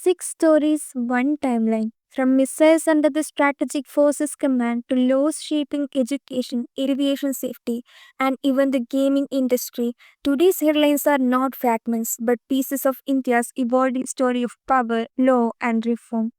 6 stories, one timeline. From missiles under the Strategic Forces Command to laws shaping education, aviation safety, and even the gaming industry, today's headlines are not fragments but pieces of India's evolving story of power, law, and reform.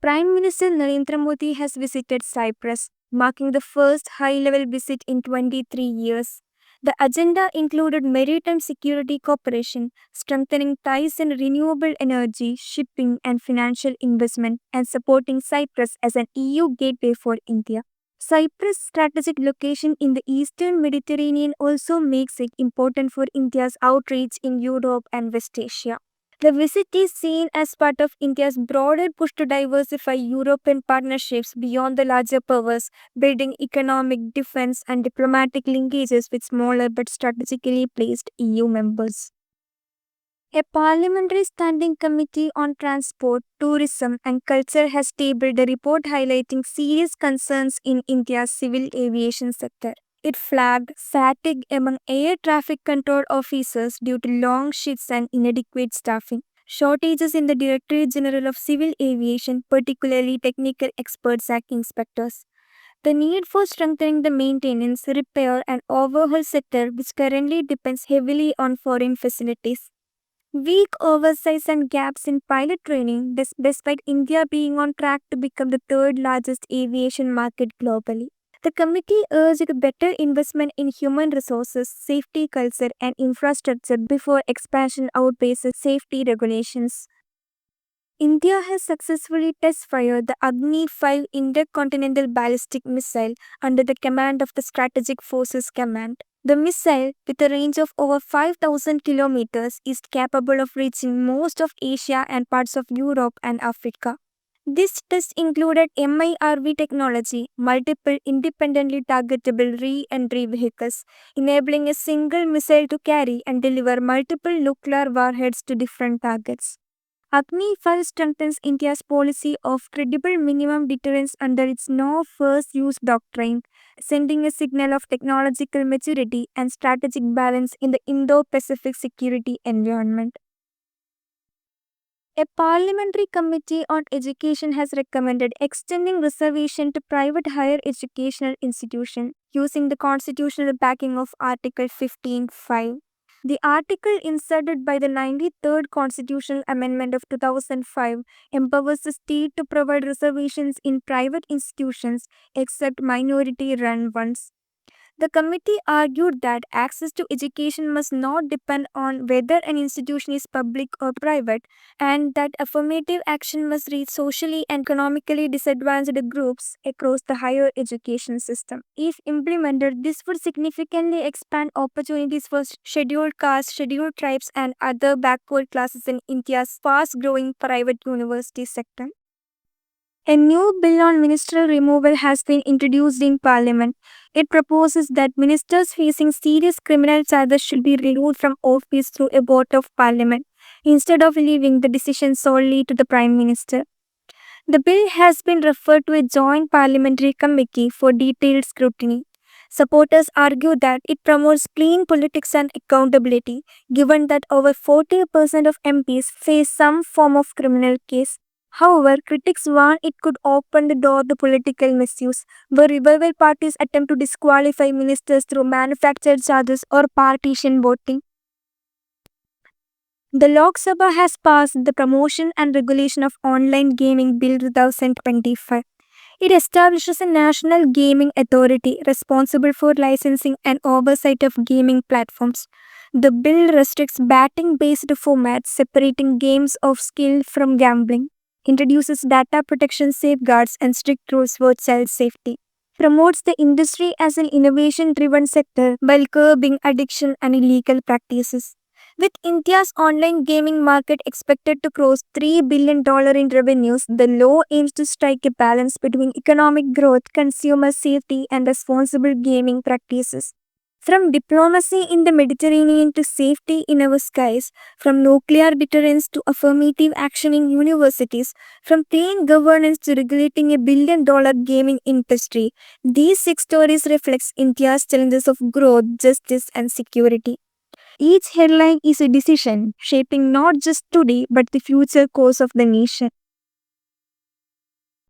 Prime Minister Narendra Modi has visited Cyprus, marking the first high level visit in 23 years. The agenda included maritime security cooperation, strengthening ties in renewable energy, shipping, and financial investment, and supporting Cyprus as an EU gateway for India. Cyprus' strategic location in the eastern Mediterranean also makes it important for India's outreach in Europe and West Asia. The visit is seen as part of India's broader push to diversify European partnerships beyond the larger powers, building economic, defense, and diplomatic linkages with smaller but strategically placed EU members. A parliamentary standing committee on transport, tourism, and culture has tabled a report highlighting serious concerns in India's civil aviation sector. It flagged fatigue among air traffic control officers due to long shifts and inadequate staffing, shortages in the Directorate General of Civil Aviation, particularly technical experts and inspectors, the need for strengthening the maintenance, repair, and overhaul sector, which currently depends heavily on foreign facilities. Weak oversight and gaps in pilot training, despite India being on track to become the third largest aviation market globally. The committee urged better investment in human resources, safety culture, and infrastructure before expansion outpaces safety regulations. India has successfully test-fired the Agni-5 intercontinental ballistic missile under the command of the Strategic Forces Command. The missile, with a range of over 5,000 kilometers, is capable of reaching most of Asia and parts of Europe and Africa. This test included MIRV technology, multiple independently targetable re-entry vehicles, enabling a single missile to carry and deliver multiple nuclear warheads to different targets. Agni-5 strengthens India's policy of credible minimum deterrence under its no first use doctrine, sending a signal of technological maturity and strategic balance in the Indo-Pacific security environment. A parliamentary committee on education has recommended extending reservation to private higher educational institutions using the constitutional backing of Article 15(5). The article inserted by the 93rd Constitutional Amendment of 2005 empowers the state to provide reservations in private institutions except minority-run ones. The committee argued that access to education must not depend on whether an institution is public or private, and that affirmative action must reach socially and economically disadvantaged groups across the higher education system. If implemented, this would significantly expand opportunities for scheduled castes, scheduled tribes, and other backward classes in India's fast-growing private university sector. A new bill on ministerial removal has been introduced in Parliament. It proposes that ministers facing serious criminal charges should be removed from office through a vote of Parliament, instead of leaving the decision solely to the Prime Minister. The bill has been referred to a joint parliamentary committee for detailed scrutiny. Supporters argue that it promotes clean politics and accountability, given that over 40% of MPs face some form of criminal case. However, critics warn it could open the door to political misuse, where revival parties attempt to disqualify ministers through manufactured charges or partisan voting. The Lok Sabha has passed the Promotion and Regulation of Online Gaming Bill 2025. It establishes a national gaming authority responsible for licensing and oversight of gaming platforms. The bill restricts betting-based formats, separating games of skill from gambling, introduces data protection safeguards and strict rules for child safety, promotes the industry as an innovation-driven sector while curbing addiction and illegal practices. With India's online gaming market expected to cross $3 billion in revenues, the law aims to strike a balance between economic growth, consumer safety, and responsible gaming practices. From diplomacy in the Mediterranean to safety in our skies, from nuclear deterrence to affirmative action in universities, from playing governance to regulating a $1 billion gaming industry, these six stories reflect India's challenges of growth, justice, and security. Each headline is a decision shaping not just today but the future course of the nation.